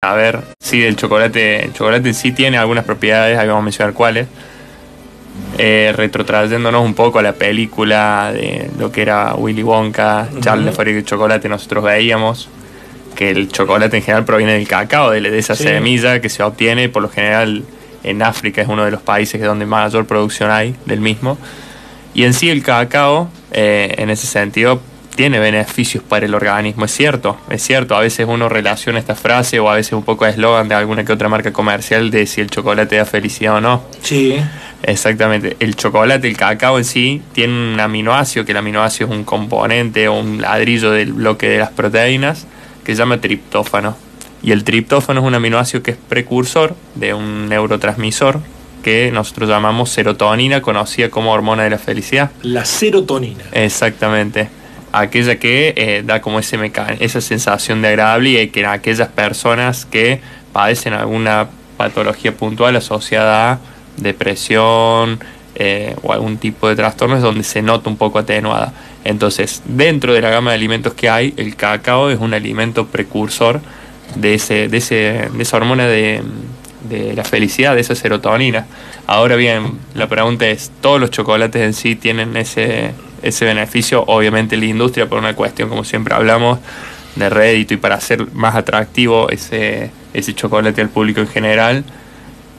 A ver, sí, el chocolate sí tiene algunas propiedades, ahí vamos a mencionar cuáles. Retrotrayéndonos un poco a la película de lo que era Willy Wonka, Charlie la fábrica de chocolate, nosotros veíamos que el chocolate en general proviene del cacao, de esa semilla que se obtiene, por lo general en África es uno de los países donde mayor producción hay del mismo. Y en sí el cacao, en ese sentido, tiene beneficios para el organismo, es cierto. A veces uno relaciona esta frase o a veces un poco de eslogan de alguna que otra marca comercial de si el chocolate da felicidad o no. Sí. Exactamente. El chocolate, el cacao en sí, tiene un aminoácido, que el aminoácido es un componente o un ladrillo del bloque de las proteínas, que se llama triptófano. Y el triptófano es un aminoácido que es precursor de un neurotransmisor que nosotros llamamos serotonina, conocida como hormona de la felicidad. La serotonina. Exactamente. Aquella que da como esa sensación de agradable, y que en aquellas personas que padecen alguna patología puntual asociada a depresión o algún tipo de trastornos donde se nota un poco atenuada. Entonces, dentro de la gama de alimentos que hay, el cacao es un alimento precursor de esa hormona de la felicidad, de esa serotonina. Ahora bien, la pregunta es, ¿todos los chocolates en sí tienen ese beneficio? Obviamente la industria, por una cuestión, como siempre hablamos, de rédito y para hacer más atractivo ese chocolate al público en general,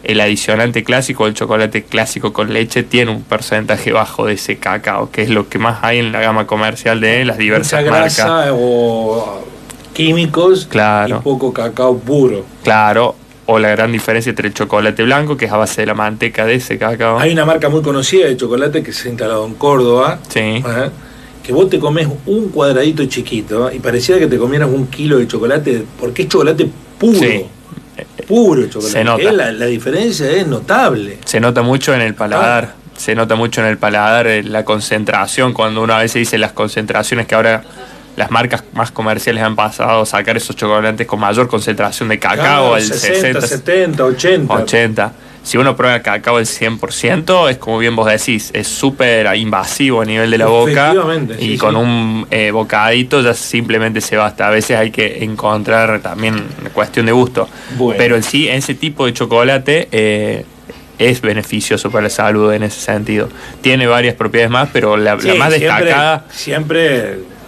el adicionante clásico, el chocolate clásico con leche, tiene un porcentaje bajo de ese cacao, que es lo que más hay en la gama comercial de las diversas mucha grasa marcas. O químicos, claro, y poco cacao puro. Claro, o la gran diferencia entre el chocolate blanco, que es a base de la manteca de ese cacao. Hay una marca muy conocida de chocolate que se ha instalado en Córdoba, sí, que vos te comes un cuadradito chiquito y pareciera que te comieras 1 kilo de chocolate, porque es chocolate puro. Sí. Puro chocolate. Se nota. La diferencia es notable. Se nota mucho en el paladar. Se nota mucho en el paladar la concentración. Cuando uno a veces dice las concentraciones que ahora las marcas más comerciales han pasado a sacar esos chocolates con mayor concentración de cacao, el 60, 70, 80. Si uno prueba cacao al 100%, es como bien vos decís, es súper invasivo a nivel de la boca. Y con un bocadito ya simplemente se basta. A veces hay que encontrar también una cuestión de gusto. Bueno. Pero en sí, ese tipo de chocolate es beneficioso para la salud en ese sentido. Tiene varias propiedades más, pero la más destacada... Siempre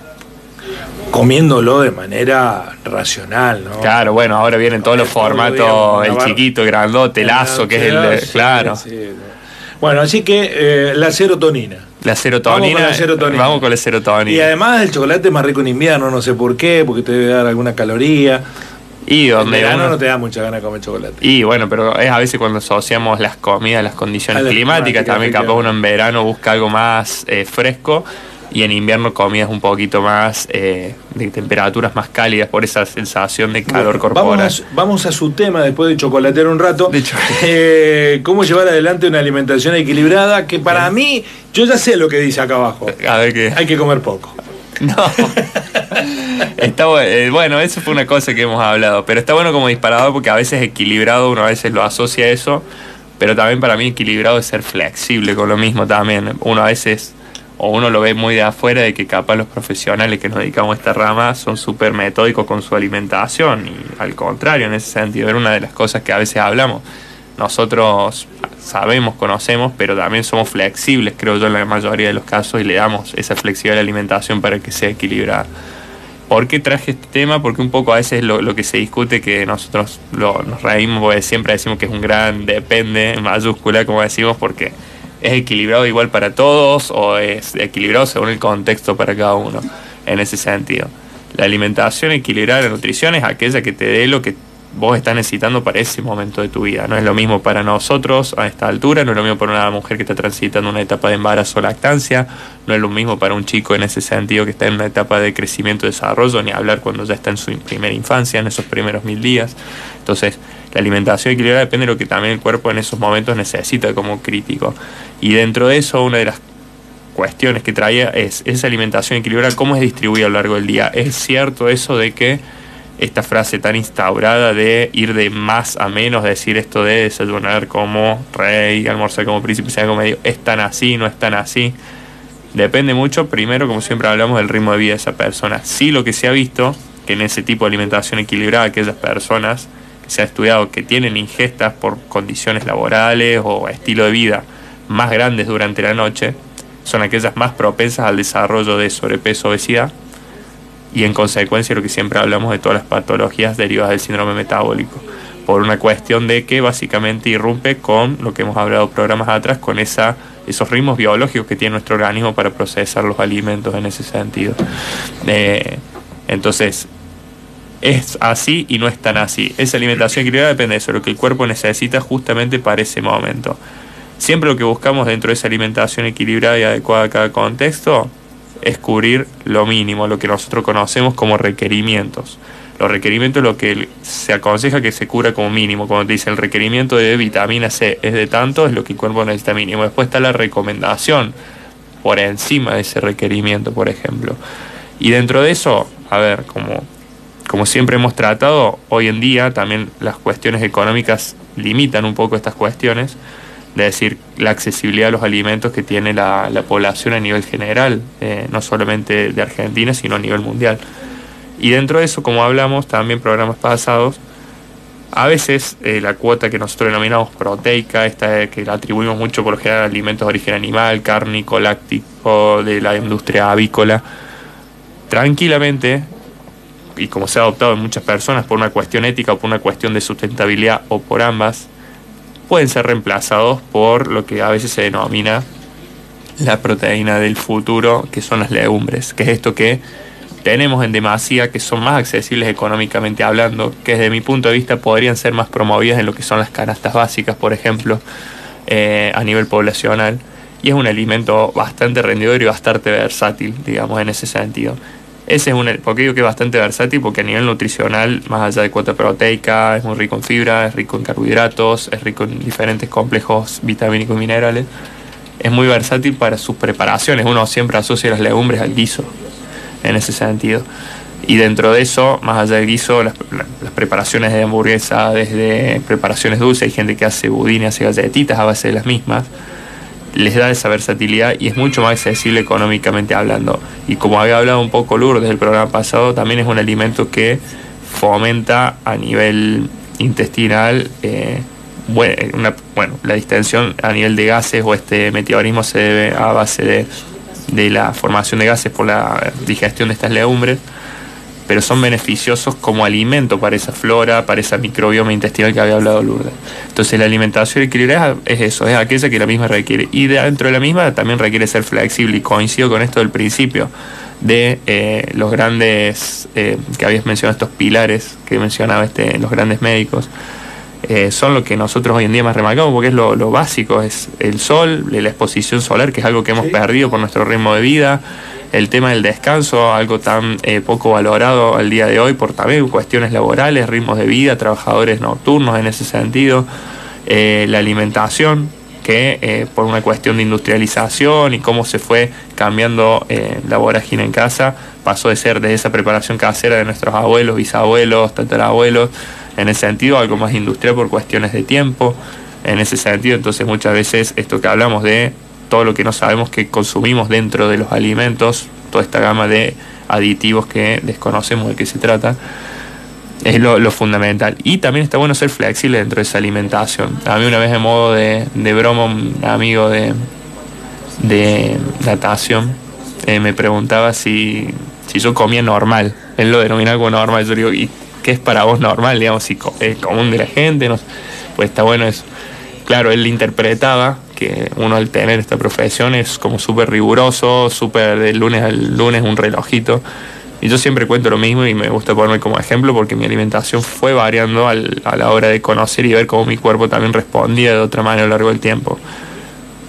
comiéndolo de manera racional, ¿no? Claro, bueno, ahora vienen todos los formatos, el chiquito, grandote, lazo, que es el... Claro. Sí. Bueno, así que la serotonina. La serotonina. Vamos con la serotonina. Y además el chocolate es más rico en invierno, no sé por qué, porque te debe dar alguna caloría. Y donde en verano no te da mucha gana de comer chocolate. Y bueno, pero es a veces cuando asociamos las comidas, las condiciones climáticas, también capaz uno en verano busca algo más fresco, y en invierno comidas un poquito más de temperaturas más cálidas por esa sensación de calor corporal. Vamos a su tema después de chocolatear un rato. ¿Cómo llevar adelante una alimentación equilibrada? Que para mí, yo ya sé lo que dice acá abajo. A ver qué. Hay que comer poco. No. Está bueno, eso fue una cosa que hemos hablado, pero está bueno como disparador porque a veces equilibrado uno a veces lo asocia a eso, pero también para mí equilibrado es ser flexible con lo mismo también. Uno a veces, o uno lo ve muy de afuera, de que capaz los profesionales que nos dedicamos a esta rama son súper metódicos con su alimentación, y al contrario, en ese sentido, era una de las cosas que a veces hablamos. Nosotros sabemos, conocemos, pero también somos flexibles, creo yo, en la mayoría de los casos, y le damos esa flexibilidad a la alimentación para que sea equilibrada. ¿Por qué traje este tema? Porque un poco a veces lo que se discute, que nosotros nos reímos, porque siempre decimos que es un gran depende, en mayúscula, como decimos, porque es equilibrado igual para todos o es equilibrado según el contexto para cada uno, en ese sentido. La alimentación equilibrada, la nutrición, es aquella que te dé lo que vos estás necesitando para ese momento de tu vida. No es lo mismo para nosotros a esta altura, no es lo mismo para una mujer que está transitando una etapa de embarazo o lactancia, no es lo mismo para un chico en ese sentido que está en una etapa de crecimiento y desarrollo, ni hablar cuando ya está en su primera infancia, en esos primeros 1000 días. Entonces, la alimentación equilibrada depende de lo que también el cuerpo en esos momentos necesita como crítico. Y dentro de eso, una de las cuestiones que traía es esa alimentación equilibrada, cómo es distribuida a lo largo del día. Es cierto eso de que esta frase tan instaurada de ir de más a menos, decir esto de desayunar como rey, almorzar como príncipe, cenar como medio, ¿es tan así, no es tan así? Depende mucho, primero, como siempre hablamos, del ritmo de vida de esa persona. Sí, lo que se ha visto, que en ese tipo de alimentación equilibrada, aquellas personas se ha estudiado que tienen ingestas por condiciones laborales o estilo de vida más grandes durante la noche, son aquellas más propensas al desarrollo de sobrepeso, obesidad, y en consecuencia lo que siempre hablamos de todas las patologías derivadas del síndrome metabólico, por una cuestión de que básicamente irrumpe con lo que hemos hablado programas atrás, con esos ritmos biológicos que tiene nuestro organismo para procesar los alimentos en ese sentido. Entonces, es así y no es tan así. Esa alimentación equilibrada depende de eso, lo que el cuerpo necesita justamente para ese momento. Siempre lo que buscamos dentro de esa alimentación equilibrada y adecuada a cada contexto es cubrir lo mínimo, lo que nosotros conocemos como requerimientos. Los requerimientos, lo que se aconseja que se cubra como mínimo. Cuando te dice el requerimiento de vitamina C es de tanto, es lo que el cuerpo necesita mínimo. Después está la recomendación por encima de ese requerimiento, por ejemplo. Y dentro de eso, a ver, como siempre hemos tratado, hoy en día también las cuestiones económicas limitan un poco estas cuestiones, de decir, la accesibilidad a los alimentos que tiene la población a nivel general, no solamente de Argentina, sino a nivel mundial. Y dentro de eso, como hablamos también en programas pasados, a veces la cuota que nosotros denominamos proteica, esta que la atribuimos mucho por lo general a alimentos de origen animal, cárnico, láctico, de la industria avícola, tranquilamente, y como se ha adoptado en muchas personas por una cuestión ética o por una cuestión de sustentabilidad o por ambas, pueden ser reemplazados por lo que a veces se denomina la proteína del futuro, que son las legumbres, que es esto que tenemos en demasía, que son más accesibles económicamente hablando, que desde mi punto de vista podrían ser más promovidas en lo que son las canastas básicas, por ejemplo, a nivel poblacional, y es un alimento bastante rendidor y bastante versátil, digamos, en ese sentido. ¿Por qué digo que es bastante versátil? Porque a nivel nutricional, más allá de cuota proteica, es muy rico en fibra, es rico en carbohidratos, es rico en diferentes complejos vitamínicos y minerales. Es muy versátil para sus preparaciones. Uno siempre asocia las legumbres al guiso, en ese sentido. Y dentro de eso, más allá del guiso, las preparaciones de hamburguesa, desde preparaciones dulces, hay gente que hace budines, hace galletitas a base de las mismas, les da esa versatilidad y es mucho más accesible económicamente hablando. Y como había hablado un poco Lourdes del programa pasado, también es un alimento que fomenta a nivel intestinal la distensión a nivel de gases, o este meteorismo se debe a base de la formación de gases por la digestión de estas legumbres, pero son beneficiosos como alimento para esa flora, para esa microbioma intestinal que había hablado Lourdes. Entonces la alimentación equilibrada es eso, es aquella que la misma requiere, y dentro de la misma también requiere ser flexible, y coincido con esto del principio de los grandes, que habías mencionado, estos pilares que mencionaba los grandes médicos, son lo que nosotros hoy en día más remarcamos, porque es lo básico, es el sol, la exposición solar, que es algo que hemos perdido por nuestro ritmo de vida, el tema del descanso, algo tan poco valorado al día de hoy por también cuestiones laborales, ritmos de vida, trabajadores nocturnos en ese sentido, la alimentación, que por una cuestión de industrialización y cómo se fue cambiando la vorágine en casa, pasó de ser de esa preparación casera de nuestros abuelos, bisabuelos, tatarabuelos, en ese sentido algo más industrial por cuestiones de tiempo, en ese sentido. Entonces muchas veces esto que hablamos de todo lo que no sabemos que consumimos dentro de los alimentos, toda esta gama de aditivos que desconocemos de qué se trata, es lo fundamental. Y también está bueno ser flexible dentro de esa alimentación. A mí una vez, en modo de broma, un amigo de natación me preguntaba si yo comía normal. Él lo denominaba como normal. Yo digo, ¿y qué es para vos normal? Digamos, si es común de la gente, no sé. Pues está bueno eso. Claro, él interpretaba que uno, al tener esta profesión, es como súper riguroso, súper de lunes al lunes un relojito. Y yo siempre cuento lo mismo y me gusta ponerme como ejemplo, porque mi alimentación fue variando a la hora de conocer y ver cómo mi cuerpo también respondía de otra manera a lo largo del tiempo.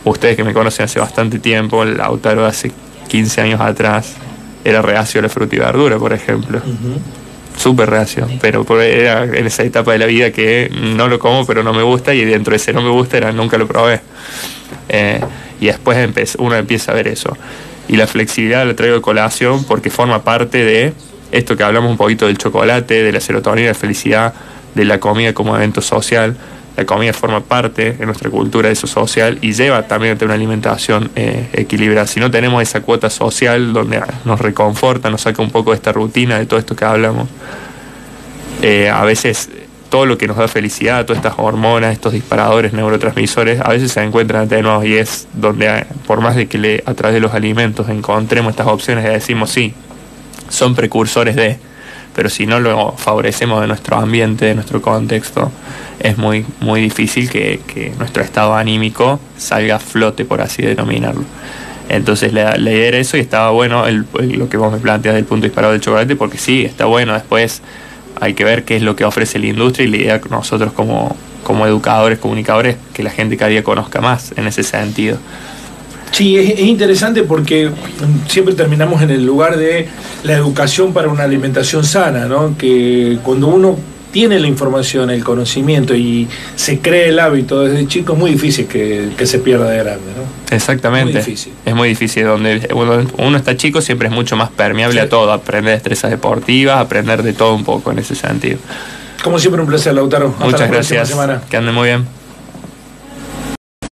Ustedes que me conocen hace bastante tiempo, el Lautaro de hace 15 años atrás era reacio a la fruta y verdura, por ejemplo. Súper reacio, pero era en esa etapa de la vida que no lo como, pero no me gusta, y dentro de ese no me gusta nunca lo probé. Y después uno empieza a ver eso. Y la flexibilidad la traigo de colación porque forma parte de esto que hablamos un poquito del chocolate, de la serotonina, de la felicidad, de la comida como evento social. La comida forma parte de nuestra cultura de eso social y lleva también a tener una alimentación equilibrada. Si no tenemos esa cuota social donde nos reconforta, nos saca un poco de esta rutina, de todo esto que hablamos, a veces todo lo que nos da felicidad, todas estas hormonas, estos disparadores, neurotransmisores, a veces se encuentran atenuados, y es donde, por más de que a través de los alimentos encontremos estas opciones, y decimos sí, son precursores de, pero si no lo favorecemos de nuestro ambiente, de nuestro contexto, es muy, muy difícil que nuestro estado anímico salga a flote, por así denominarlo. Entonces la idea era eso, y estaba bueno lo que vos me planteas del punto disparado del chocolate, porque sí, está bueno. Después hay que ver qué es lo que ofrece la industria, y la idea que nosotros como educadores, comunicadores, que la gente cada día conozca más en ese sentido. Sí, es interesante porque siempre terminamos en el lugar de la educación para una alimentación sana, ¿no? Que cuando uno tiene la información, el conocimiento y se cree el hábito desde chico, es muy difícil que se pierda de grande, ¿no? Exactamente. Muy difícil. Es muy difícil. Donde uno está chico siempre es mucho más permeable a todo, aprender destrezas deportivas, aprender de todo un poco en ese sentido. Como siempre, un placer, Lautaro. Hasta Muchas la próxima gracias. semana. Que anden muy bien.